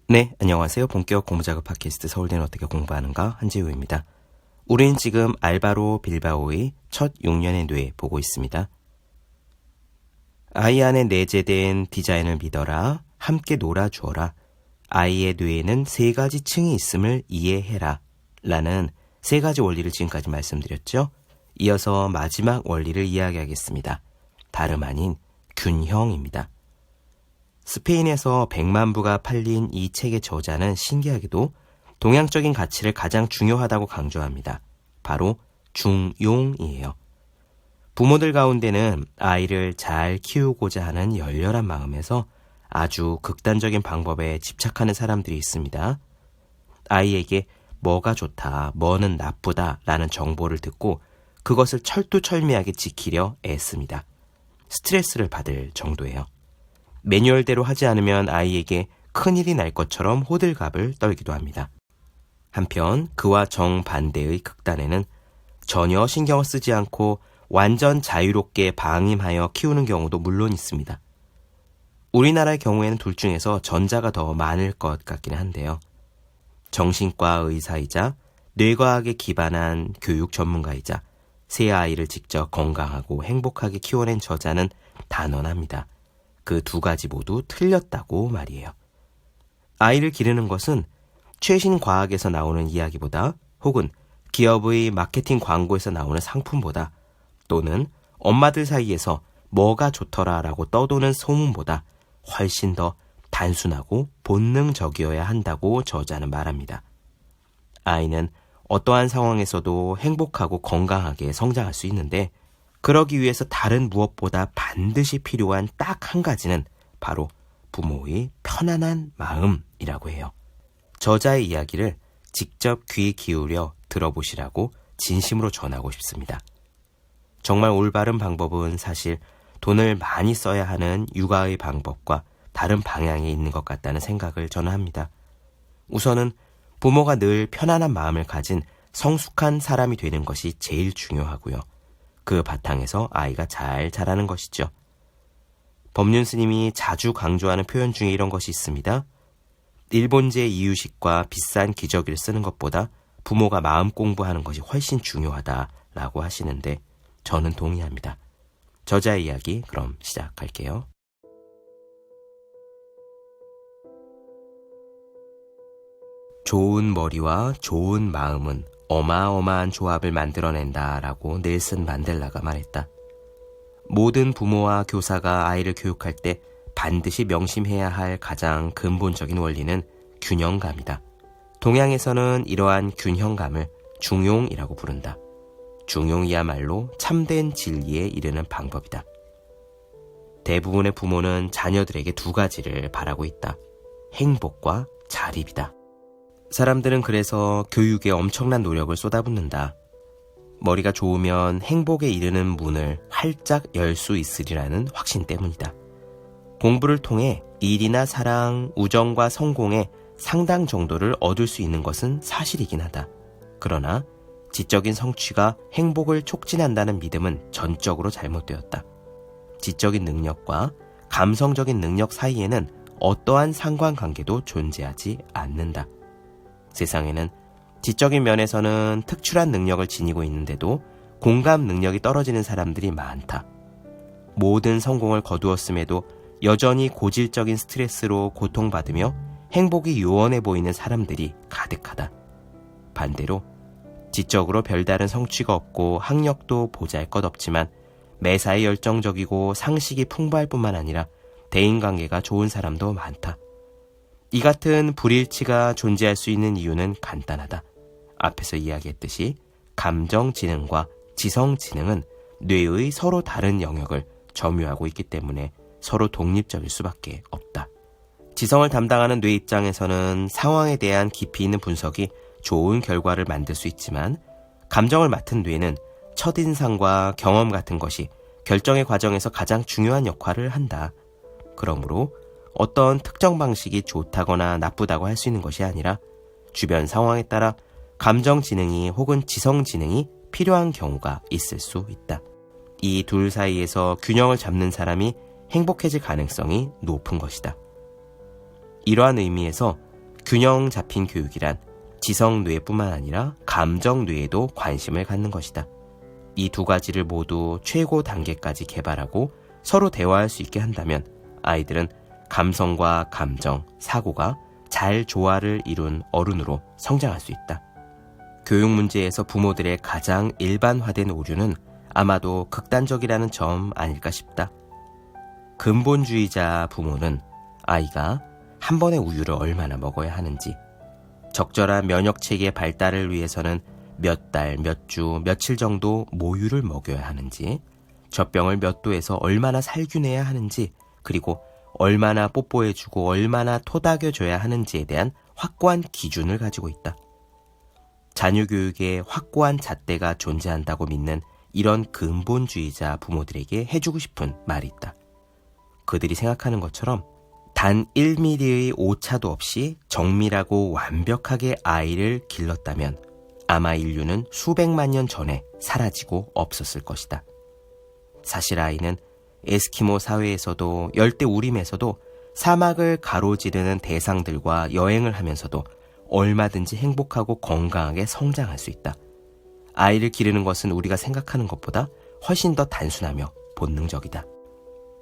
네, 안녕하세요. 본격 공부작업 팟캐스트 서울대는 어떻게 공부하는가 한지우입니다. 우린 지금 알바로 빌바오의 첫 6년의 뇌 보고 있습니다. 아이 안에 내재된 디자인을 믿어라. 함께 놀아주어라. 아이의 뇌에는 3가지 층이 있음을 이해해라. 라는 3가지 원리를 지금까지 말씀드렸죠. 이어서 마지막 원리를 이야기하겠습니다. 다름 아닌 균형입니다. 스페인에서 100만 부가 팔린 이 책의 저자는 신기하게도 동양적인 가치를 가장 중요하다고 강조합니다. 바로 중용이에요. 부모들 가운데는 아이를 잘 키우고자 하는 열렬한 마음에서 아주 극단적인 방법에 집착하는 사람들이 있습니다. 아이에게 뭐가 좋다, 뭐는 나쁘다 라는 정보를 듣고 그것을 철두철미하게 지키려 애씁니다. 스트레스를 받을 정도예요. 매뉴얼대로 하지 않으면 아이에게 큰일이 날 것처럼 호들갑을 떨기도 합니다. 한편 그와 정반대의 극단에는 전혀 신경을 쓰지 않고 완전 자유롭게 방임하여 키우는 경우도 물론 있습니다. 우리나라의 경우에는 둘 중에서 전자가 더 많을 것 같기는 한데요. 정신과 의사이자 뇌과학에 기반한 교육 전문가이자 새 아이를 직접 건강하고 행복하게 키워낸 저자는 단언합니다. 그 2가지 모두 틀렸다고 말이에요. 아이를 기르는 것은 최신 과학에서 나오는 이야기보다 혹은 기업의 마케팅 광고에서 나오는 상품보다 또는 엄마들 사이에서 뭐가 좋더라라고 떠도는 소문보다 훨씬 더 단순하고 본능적이어야 한다고 저자는 말합니다. 아이는 어떠한 상황에서도 행복하고 건강하게 성장할 수 있는데 그러기 위해서 다른 무엇보다 반드시 필요한 딱 한 가지는 바로 부모의 편안한 마음이라고 해요. 저자의 이야기를 직접 귀 기울여 들어보시라고 진심으로 전하고 싶습니다. 정말 올바른 방법은 사실 돈을 많이 써야 하는 육아의 방법과 다른 방향에 있는 것 같다는 생각을 저는 합니다. 우선은 부모가 늘 편안한 마음을 가진 성숙한 사람이 되는 것이 제일 중요하고요. 그 바탕에서 아이가 잘 자라는 것이죠. 법륜 스님이 자주 강조하는 표현 중에 이런 것이 있습니다. 일본제 이유식과 비싼 기저귀를 쓰는 것보다 부모가 마음 공부하는 것이 훨씬 중요하다라고 하시는데 저는 동의합니다. 저자의 이야기 그럼 시작할게요. 좋은 머리와 좋은 마음은 어마어마한 조합을 만들어낸다라고 넬슨 만델라가 말했다. 모든 부모와 교사가 아이를 교육할 때 반드시 명심해야 할 가장 근본적인 원리는 균형감이다. 동양에서는 이러한 균형감을 중용이라고 부른다. 중용이야말로 참된 진리에 이르는 방법이다. 대부분의 부모는 자녀들에게 2가지를 바라고 있다. 행복과 자립이다. 사람들은 그래서 교육에 엄청난 노력을 쏟아붓는다. 머리가 좋으면 행복에 이르는 문을 활짝 열 수 있으리라는 확신 때문이다. 공부를 통해 일이나 사랑, 우정과 성공의 상당 정도를 얻을 수 있는 것은 사실이긴 하다. 그러나 지적인 성취가 행복을 촉진한다는 믿음은 전적으로 잘못되었다. 지적인 능력과 감성적인 능력 사이에는 어떠한 상관관계도 존재하지 않는다. 세상에는 지적인 면에서는 특출한 능력을 지니고 있는데도 공감 능력이 떨어지는 사람들이 많다. 모든 성공을 거두었음에도 여전히 고질적인 스트레스로 고통받으며 행복이 요원해 보이는 사람들이 가득하다. 반대로 지적으로 별다른 성취가 없고 학력도 보잘것없지만 매사에 열정적이고 상식이 풍부할 뿐만 아니라 대인관계가 좋은 사람도 많다. 이 같은 불일치가 존재할 수 있는 이유는 간단하다. 앞에서 이야기했듯이 감정지능과 지성지능은 뇌의 서로 다른 영역을 점유하고 있기 때문에 서로 독립적일 수밖에 없다. 지성을 담당하는 뇌 입장에서는 상황에 대한 깊이 있는 분석이 좋은 결과를 만들 수 있지만 감정을 맡은 뇌는 첫인상과 경험 같은 것이 결정의 과정에서 가장 중요한 역할을 한다. 그러므로 어떤 특정 방식이 좋다거나 나쁘다고 할 수 있는 것이 아니라 주변 상황에 따라 감정지능이 혹은 지성지능이 필요한 경우가 있을 수 있다. 이 둘 사이에서 균형을 잡는 사람이 행복해질 가능성이 높은 것이다. 이러한 의미에서 균형 잡힌 교육이란 지성뇌뿐만 아니라 감정뇌에도 관심을 갖는 것이다. 이 두 가지를 모두 최고 단계까지 개발하고 서로 대화할 수 있게 한다면 아이들은 감성과 감정, 사고가 잘 조화를 이룬 어른으로 성장할 수 있다. 교육 문제에서 부모들의 가장 일반화된 오류는 아마도 극단적이라는 점 아닐까 싶다. 근본주의자 부모는 아이가 한 번의 우유를 얼마나 먹어야 하는지, 적절한 면역체계 발달을 위해서는 몇 달, 몇 주, 며칠 정도 모유를 먹여야 하는지, 젖병을 몇 도에서 얼마나 살균해야 하는지, 그리고 얼마나 뽀뽀해주고 얼마나 토닥여줘야 하는지에 대한 확고한 기준을 가지고 있다. 자녀교육에 확고한 잣대가 존재한다고 믿는 이런 근본주의자 부모들에게 해주고 싶은 말이 있다. 그들이 생각하는 것처럼 단 1mm의 오차도 없이 정밀하고 완벽하게 아이를 길렀다면 아마 인류는 수백만 년 전에 사라지고 없었을 것이다. 사실 아이는 에스키모 사회에서도 열대우림에서도 사막을 가로지르는 대상들과 여행을 하면서도 얼마든지 행복하고 건강하게 성장할 수 있다. 아이를 기르는 것은 우리가 생각하는 것보다 훨씬 더 단순하며 본능적이다.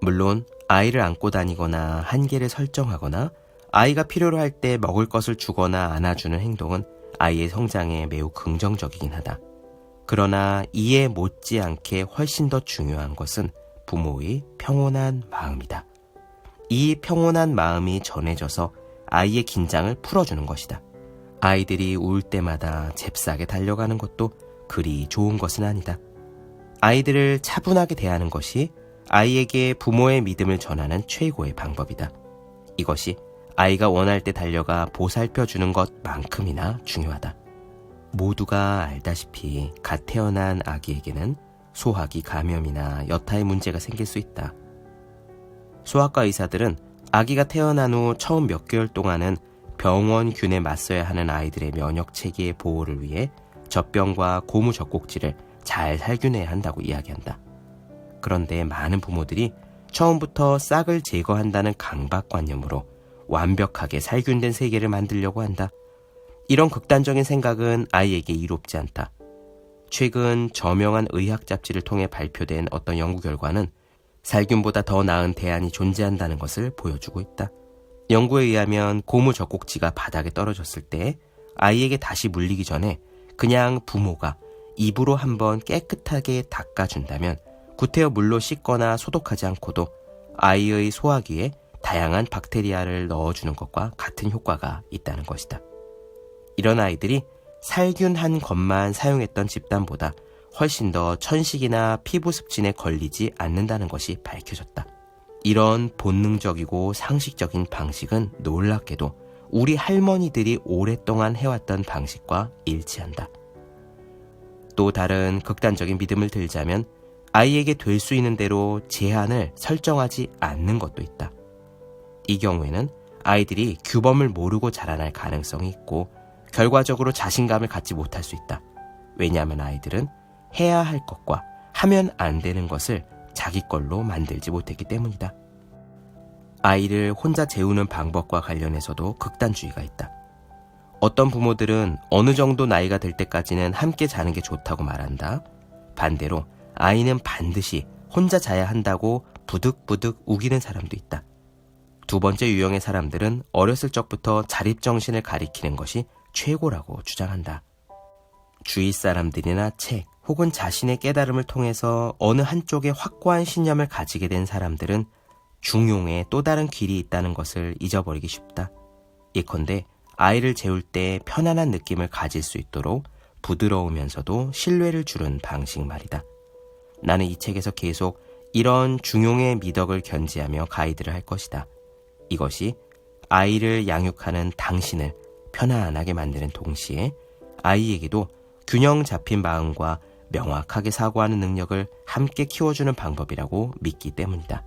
물론 아이를 안고 다니거나 한계를 설정하거나 아이가 필요로 할 때 먹을 것을 주거나 안아주는 행동은 아이의 성장에 매우 긍정적이긴 하다. 그러나 이에 못지않게 훨씬 더 중요한 것은 부모의 평온한 마음이다. 이 평온한 마음이 전해져서 아이의 긴장을 풀어주는 것이다. 아이들이 울 때마다 잽싸게 달려가는 것도 그리 좋은 것은 아니다. 아이들을 차분하게 대하는 것이 아이에게 부모의 믿음을 전하는 최고의 방법이다. 이것이 아이가 원할 때 달려가 보살펴주는 것만큼이나 중요하다. 모두가 알다시피 갓 태어난 아기에게는 소화기 감염이나 여타의 문제가 생길 수 있다. 소아과 의사들은 아기가 태어난 후 처음 몇 개월 동안은 병원균에 맞서야 하는 아이들의 면역체계의 보호를 위해 젖병과 고무 젖꼭지를 잘 살균해야 한다고 이야기한다. 그런데 많은 부모들이 처음부터 싹을 제거한다는 강박관념으로 완벽하게 살균된 세계를 만들려고 한다. 이런 극단적인 생각은 아이에게 이롭지 않다. 최근 저명한 의학 잡지를 통해 발표된 어떤 연구 결과는 살균보다 더 나은 대안이 존재한다는 것을 보여주고 있다. 연구에 의하면 고무 젖꼭지가 바닥에 떨어졌을 때 아이에게 다시 물리기 전에 그냥 부모가 입으로 한번 깨끗하게 닦아준다면 구태여 물로 씻거나 소독하지 않고도 아이의 소화기에 다양한 박테리아를 넣어주는 것과 같은 효과가 있다는 것이다. 이런 아이들이 살균한 것만 사용했던 집단보다 훨씬 더 천식이나 피부 습진에 걸리지 않는다는 것이 밝혀졌다. 이런 본능적이고 상식적인 방식은 놀랍게도 우리 할머니들이 오랫동안 해왔던 방식과 일치한다. 또 다른 극단적인 믿음을 들자면 아이에게 될 수 있는 대로 제한을 설정하지 않는 것도 있다. 이 경우에는 아이들이 규범을 모르고 자라날 가능성이 있고 결과적으로 자신감을 갖지 못할 수 있다. 왜냐하면 아이들은 해야 할 것과 하면 안 되는 것을 자기 걸로 만들지 못했기 때문이다. 아이를 혼자 재우는 방법과 관련해서도 극단주의가 있다. 어떤 부모들은 어느 정도 나이가 될 때까지는 함께 자는 게 좋다고 말한다. 반대로 아이는 반드시 혼자 자야 한다고 부득부득 우기는 사람도 있다. 두 번째 유형의 사람들은 어렸을 적부터 자립정신을 가리키는 것이 최고라고 주장한다. 주위 사람들이나 책 혹은 자신의 깨달음을 통해서 어느 한쪽에 확고한 신념을 가지게 된 사람들은 중용에 또 다른 길이 있다는 것을 잊어버리기 쉽다. 예컨대 아이를 재울 때 편안한 느낌을 가질 수 있도록 부드러우면서도 신뢰를 주는 방식 말이다. 나는 이 책에서 계속 이런 중용의 미덕을 견지하며 가이드를 할 것이다. 이것이 아이를 양육하는 당신을 편안하게 만드는 동시에 아이에게도 균형 잡힌 마음과 명확하게 사고하는 능력을 함께 키워주는 방법이라고 믿기 때문이다.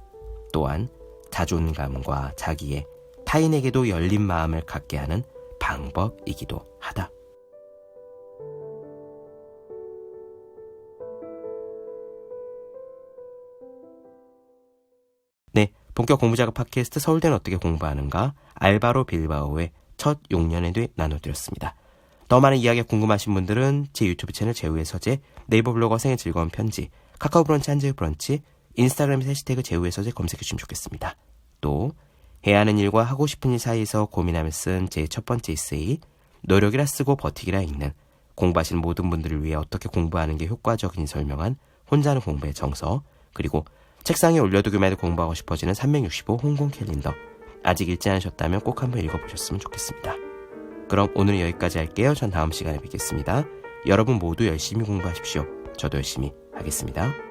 또한 자존감과 자기의 타인에게도 열린 마음을 갖게 하는 방법이기도 하다. 네, 본격 공부작업 팟캐스트 서울대는 어떻게 공부하는가 알바로 빌바오의 첫 용년에 대해 나눠드렸습니다. 더 많은 이야기 궁금하신 분들은 제 유튜브 채널 제우의 서재, 네이버 블로거 생의 즐거운 편지, 카카오 브런치 한재우 브런치, 인스타그램에서 해시태그 제우의 서재 검색해주시면 좋겠습니다. 또 해야 하는 일과 하고 싶은 일 사이에서 고민하며 쓴 제 첫 번째 에세이, 노력이라 쓰고 버티기라 읽는, 공부하시는 모든 분들을 위해 어떻게 공부하는 게 효과적인지 설명한 혼자 하는 공부의 정서, 그리고 책상에 올려두기만 해도 공부하고 싶어지는 365 홍콩 캘린더, 아직 읽지 않으셨다면 꼭 한번 읽어보셨으면 좋겠습니다. 그럼 오늘은 여기까지 할게요. 전 다음 시간에 뵙겠습니다. 여러분 모두 열심히 공부하십시오. 저도 열심히 하겠습니다.